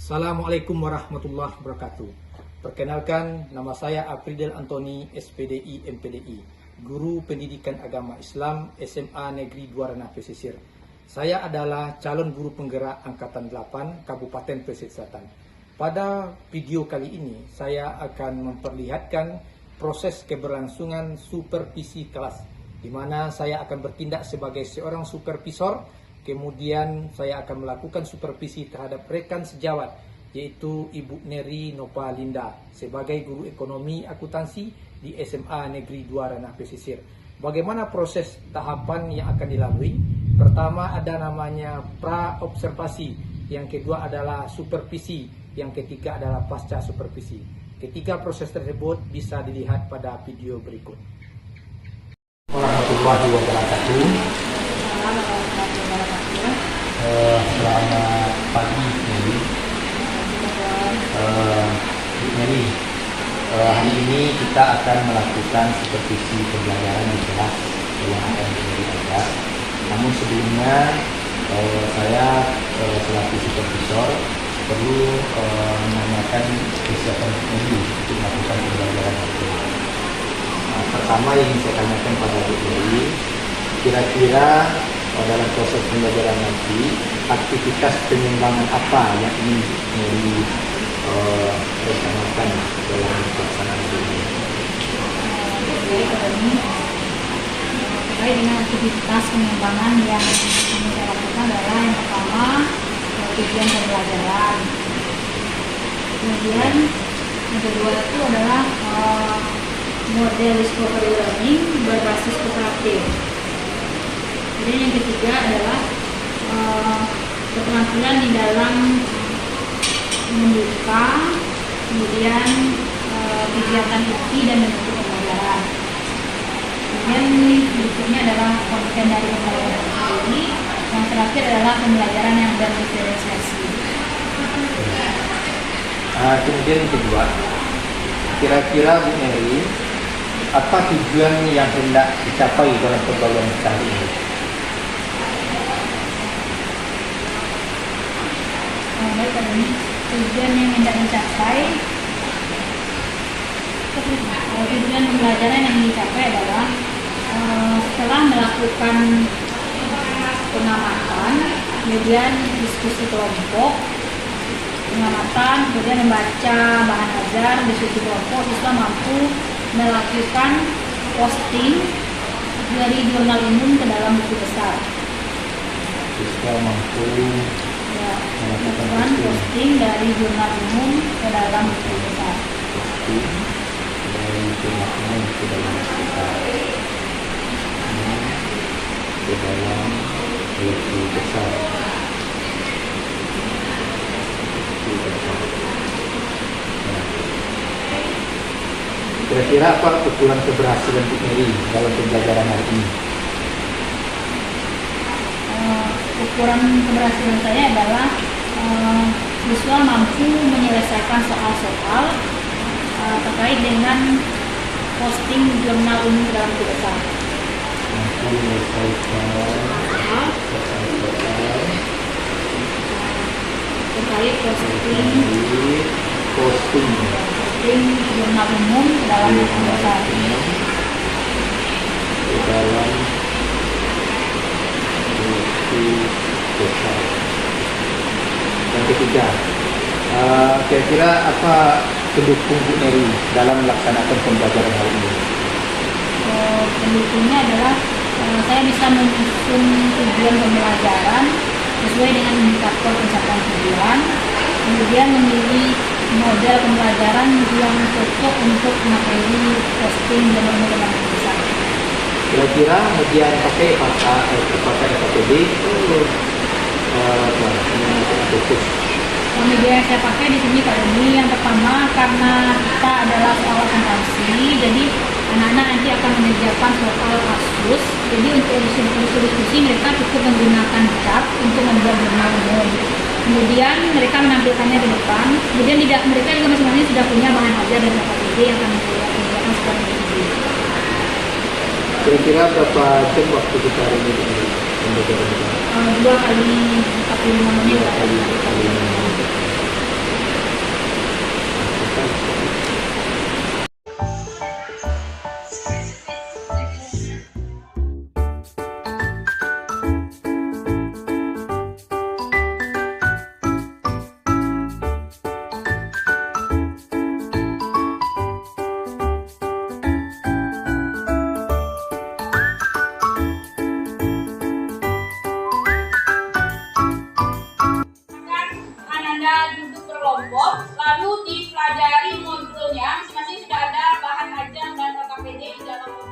Assalamualaikum warahmatullahi wabarakatuh. Perkenalkan, nama saya Apridel Antoni, SPDI MPDI, Guru Pendidikan Agama Islam SMA Negeri Dua Ranah Pesisir. Saya adalah calon guru penggerak Angkatan 8 Kabupaten Pesisir Selatan. Pada video kali ini, saya akan memperlihatkan proses keberlangsungan supervisi kelas, di mana saya akan bertindak sebagai seorang supervisor. Kemudian saya akan melakukan supervisi terhadap rekan sejawat, yaitu Ibu Neri Nopalinda sebagai guru ekonomi akuntansi di SMA Negeri 2 Ranah Pesisir. Bagaimana proses tahapan yang akan dilalui? Pertama ada namanya pra-observasi, yang kedua adalah supervisi, yang ketiga adalah pasca supervisi. Ketiga proses tersebut bisa dilihat pada video berikut. Warahmatullahi wabarakatuh. Selamat pagi, Mary. Hari ini kita akan melakukan supervisi pembelajaran di kelas yang akan ada. Namun sebelumnya saya selaku supervisor perlu menanyakan kesiapan Mary untuk melakukan pembelajaran itu. Pertama yang saya tanyakan pada Bu Mary, kira-kira dalam proses pembelajaran nanti, aktivitas pengembangan apa yang ingin direncanakan dalam pelaksanaan ini? Terkait dengan aktivitas pengembangan yang kami lakukan adalah yang pertama tujuan pembelajaran, kemudian yang kedua itu adalah model discovery learning berbasis kooperatif. Kemudian yang ketiga adalah keterampilan di dalam membuka, kemudian kegiatan inti dan bentuk pembelajaran. Kemudian berikutnya adalah konten dari pembelajaran ini. Yang terakhir adalah pembelajaran yang berdiferensiasi. Kemudian yang kedua, kira-kira Bu Mary, apa tujuan yang hendak dicapai dalam pergaulan kali ini? Baik, ini tujuan yang hendak dicapai, tujuan pembelajaran yang dicapai adalah setelah melakukan pengamatan, kemudian diskusi kelompok, pengamatan, kemudian membaca bahan ajar, diskusi kelompok, siswa mampu melakukan posting dari jurnal umum ke dalam buku besar. Siswa mampu melakukan posting dari jurnal umum ke dalam buku besar. Posting dari jurnal umum ke dalam buku besar. Ke dalam buku besar. Kira-kira apa ukuran keberhasilan Bu Mary dalam pembelajaran hari ini? Ukuran keberhasilan saya adalah siswa mampu menyelesaikan soal-soal terkait dengan posting jurnal umum dalam buku besar. Mampu menyelesaikan soal-soal terkait posting jurnal umum dalam buku besar. Dalam buku besar. Yang ketiga, kira-kira apa pendukung Bu Mary dalam melaksanakan pembelajaran hari ini? Pendukungnya adalah saya bisa menyusun tujuan pembelajaran sesuai dengan indikator pencapaian tujuan, kemudian memilih model pembelajaran yang cocok untuk materi posting dan dalam buku besar. Kira-kira media yang pakai FKPD itu fokus. Media yang saya pakai di sini kali ini yang pertama karena kita adalah soal akuntansi, jadi anak-anak nanti akan mengerjakan soal kasus. Jadi untuk diskusi mereka cukup menggunakan cat untuk membuat jurnal umum. Kemudian mereka menampilkannya ke depan. Kemudian mereka juga masing-masing sudah punya bahan ajar dan FKPD yang akan mereka kerjakan seperti ini. Kira-kira berapa jam waktu kita hari ini pembelajaran? 2 kali 45 menit. Anda duduk berkelompok, lalu dipelajari modulnya. Masing-masing sudah ada bahan ajar dan KPD di dalam modul.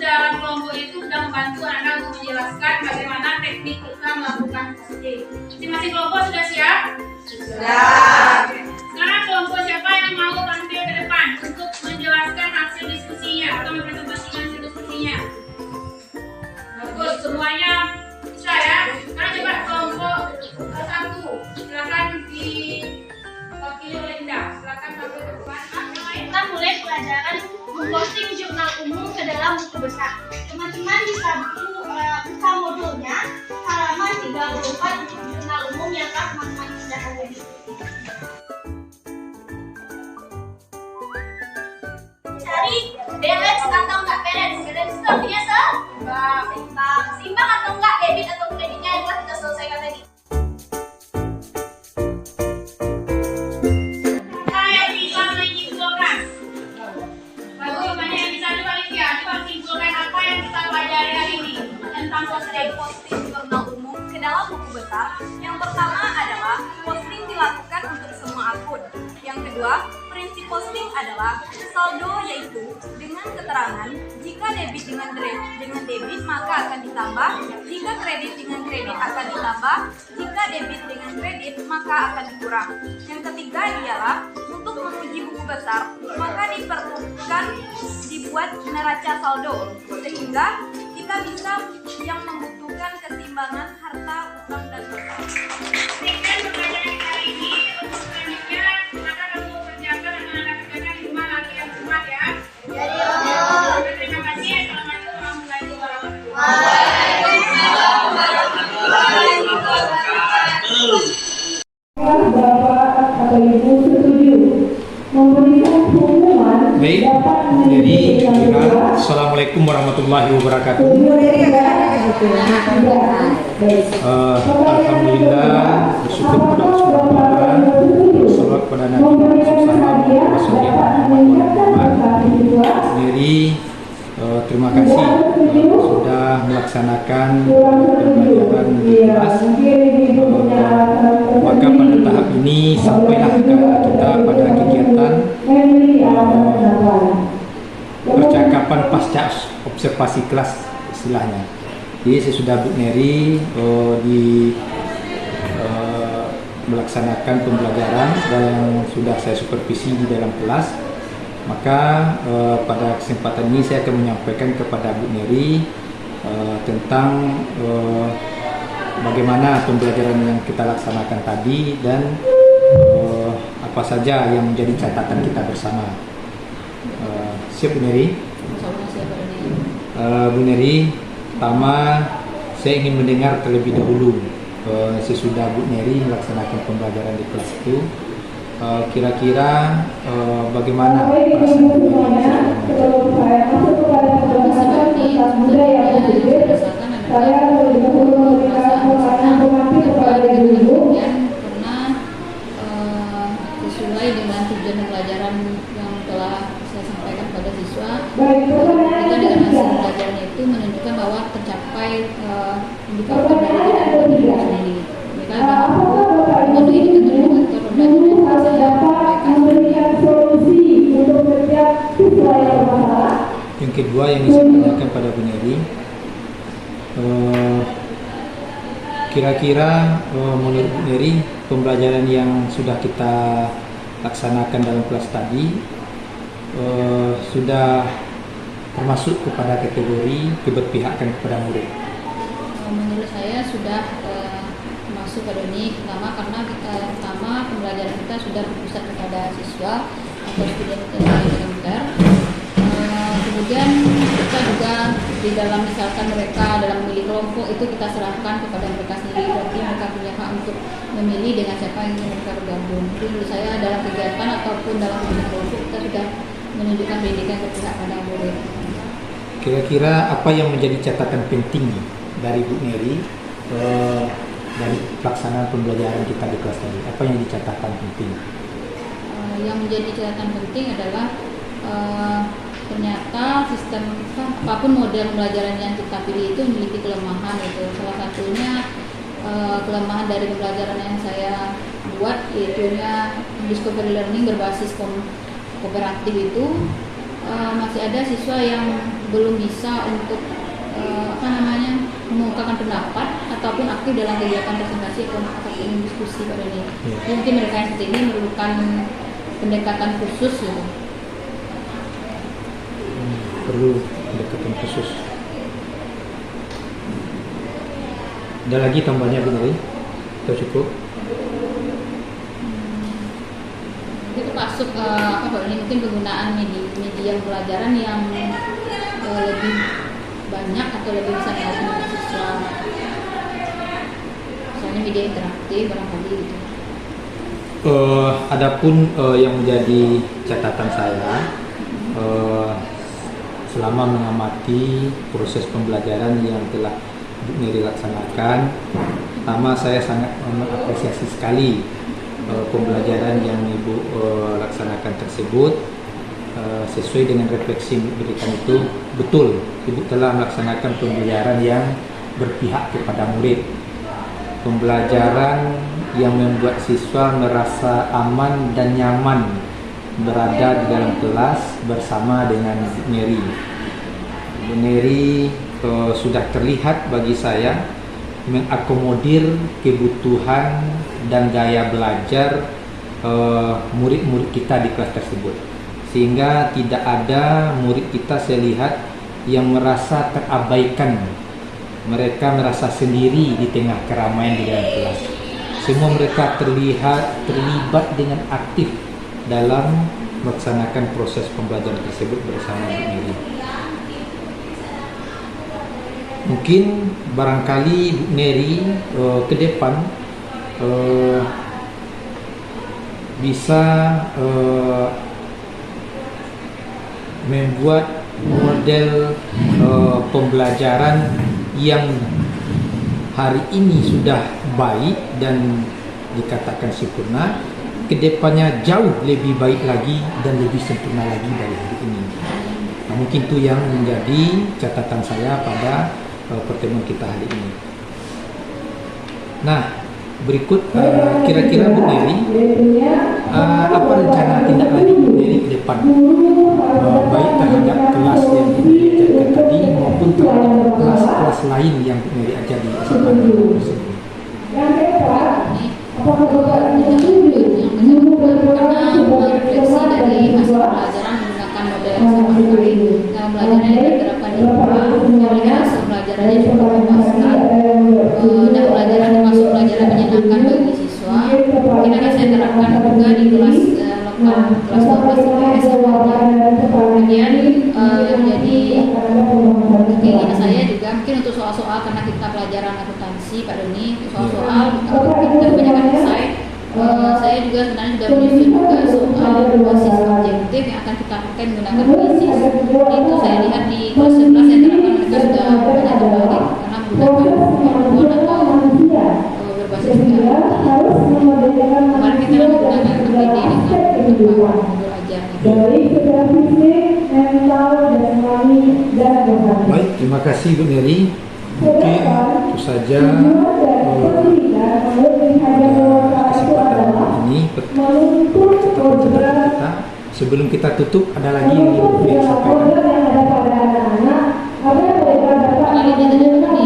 Dalam kelompok itu sudah membantu anak untuk menjelaskan bagaimana teknik kita melakukan KPD. Masing-masing kelompok sudah siap? Sudah. Sekarang kelompok siapa yang mau tampil ke depan untuk menjelaskan hasil diskusinya atau mempresentasikan hasil diskusinya? Bagus, semuanya bisa ya. Sekarang coba kelompok satu, silakan diwakili oleh Indah. Silakan tampil ke depan. Kita mulai pelajaran memposting jurnal umum ke dalam buku besar. Teman-teman bisa buka modulnya halaman 34 untuk jurnal umum yang teman-teman sudah ada di cari beres atau enggak beres. Beres itu artinya seimbang. Seimbang atau enggak debit atau kreditnya yang telah kita selesaikan tadi. Posting jurnal umum ke dalam buku besar. Yang pertama adalah posting dilakukan untuk semua akun. Yang kedua, prinsip posting adalah saldo, yaitu dengan keterangan jika debit dengan debit maka akan ditambah, jika kredit dengan kredit akan ditambah, jika debit dengan kredit maka akan dikurang. Yang ketiga ialah untuk menguji buku besar maka diperlukan dibuat neraca saldo sehingga kita bisa yang membutuhkan keseimbangan harta, utang, dan piutang. Sekian pertanyaan kali ini. Untuk selanjutnya, maka kamu kerjakan dan Anda kerjakan di rumah latihan rumah ya. Terima kasih. Assalamualaikum warahmatullahi wabarakatuh. Bapak atau Ibu setuju memberikan pengumuman. Baik, jadi Assalamualaikum warahmatullahi wabarakatuh. Alhamdulillah, bersyukur kepada Allah Subhanahu wa Ta'ala, bersolawat kepada Nabi Muhammad. Jadi terima kasih sudah melaksanakan pembelajaran di kelas. Maka pada tahap ini sampailah kita pada kegiatan percakapan pasca observasi kelas istilahnya. Jadi saya sudah Bu Neri melaksanakan pembelajaran dan sudah saya supervisi di dalam kelas. Maka pada kesempatan ini saya akan menyampaikan kepada Bu Neri tentang bagaimana pembelajaran yang kita laksanakan tadi dan apa saja yang menjadi catatan kita bersama. Siap Bu Neri? Bu Neri, pertama saya ingin mendengar terlebih dahulu sesudah Bu Neri melaksanakan pembelajaran di kelas itu, kira-kira bagaimana perasaan Bu Neri? Sesuai dengan tujuan pembelajaran yang telah saya sampaikan pada siswa, kita dengan hasil pembelajaran itu menunjukkan bahwa tercapai indikator dari diri sendiri. Mereka membantu indikator pembelajaran yang saya sampaikan. Yang kedua yang saya tanyakan pada Bu Neri, kira-kira menurut Bu Neri pembelajaran yang sudah kita laksanakan dalam kelas tadi sudah termasuk kepada kategori keberpihakan kepada murid? Menurut saya sudah masuk pada ini, karena pertama pembelajaran kita sudah berpusat kepada siswa atau student center. Kemudian kita juga di dalam misalkan mereka dalam memilih kelompok itu kita serahkan kepada mereka sendiri, berarti mereka punya hak untuk memilih dengan siapa yang ingin mereka bergabung. Jadi menurut saya dalam kegiatan ataupun dalam memilih kelompok kita sudah menunjukkan pendidikan berpihak pada murid. Kira-kira apa yang menjadi catatan penting dari Bu Neri dari pelaksanaan pembelajaran kita di kelas tadi? Apa yang dicatatkan penting? Yang menjadi catatan penting adalah ternyata sistem apapun model pembelajaran yang kita pilih itu memiliki kelemahan itu. Salah satunya kelemahan dari pembelajaran yang saya buat yaitu discovery learning berbasis kooperatif itu masih ada siswa yang belum bisa untuk mengungkapkan pendapat ataupun aktif dalam kegiatan presentasi ataupun diskusi pada ini. Jadi mungkin mereka yang seperti ini memerlukan pendekatan khusus gitu. Perlu pendekatan khusus. Ada lagi tambahnya Bu Neri? Atau cukup? Itu masuk ini mungkin penggunaan media pembelajaran yang lebih banyak atau lebih bisa melatih siswa. Misalnya media interaktif barangkali gitu. Adapun yang menjadi catatan saya selama mengamati proses pembelajaran yang telah Bu Neri laksanakan, pertama saya sangat mengapresiasi sekali pembelajaran yang Ibu laksanakan tersebut. Sesuai dengan refleksi yang diberikan itu, betul Ibu telah melaksanakan pembelajaran yang berpihak kepada murid, pembelajaran yang membuat siswa merasa aman dan nyaman berada di dalam kelas bersama dengan Bu Neri. Bu Neri sudah terlihat bagi saya mengakomodir kebutuhan dan gaya belajar murid-murid kita di kelas tersebut, sehingga tidak ada murid kita saya lihat yang merasa terabaikan, mereka merasa sendiri di tengah keramaian di dalam kelas. Semua mereka terlibat dengan aktif dalam melaksanakan proses pembelajaran tersebut bersama Bu Neri. Mungkin barangkali Bu Neri ke depan bisa membuat model pembelajaran yang hari ini sudah baik dan dikatakan sempurna, kedepannya jauh lebih baik lagi dan lebih sempurna lagi dari hari ini. Nah, mungkin itu yang menjadi catatan saya pada pertemuan kita hari ini. Nah, berikut kira-kira Bu Neri, apa rencana tindak lanjut Bu Neri ke depan, baik terhadap kelas yang Bu Neri ajarkan tadi maupun terhadap kelas-kelas lain yang Bu Neri ajar di SMA tersebut. Karena refleksi dari hasil pelajaran menggunakan model yang sama sekali dalam pelajaran yang diterapkan di IPA, yang hasil pelajarannya cukup memuaskan dan pelajaran termasuk pelajaran menyenangkan bagi siswa. Mungkin akan saya terapkan juga di kelas lokal kelas 12 SMA. Kemudian jadi keinginan saya juga mungkin untuk soal-soal, karena kita pelajaran akuntansi Pak Doni, soal-soal kita kebanyakan esai. Saya juga sebenarnya sudah menyusun juga soal basis objektif yang akan kita pakai menggunakan fisis. Itu saya lihat di kelas 11 saya terapkan mereka sudah banyak terbalik karena menggunakan PowerPoint atau berbasis PowerPoint. Kemarin kita menggunakan PPT dengan modul ajar. Baik, terima kasih Bu Neri. Mungkin itu saja kesempatan ini percakapan kita. Sebelum kita tutup, ada lagi yang ingin Bu Neri sampaikan?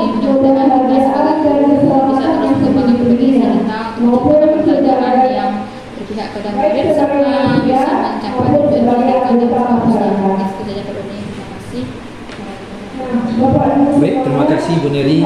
Mudah-mudahan kita sebagai guru bisa terus mengembangkan berbagai kita untuk pembelajaran yang berpihak pada murid serta bisa mencapai tujuan pendidikan yang seharusnya. Sekian saja Pak Doni. Terima kasih. Baik, terima kasih Bu Neri.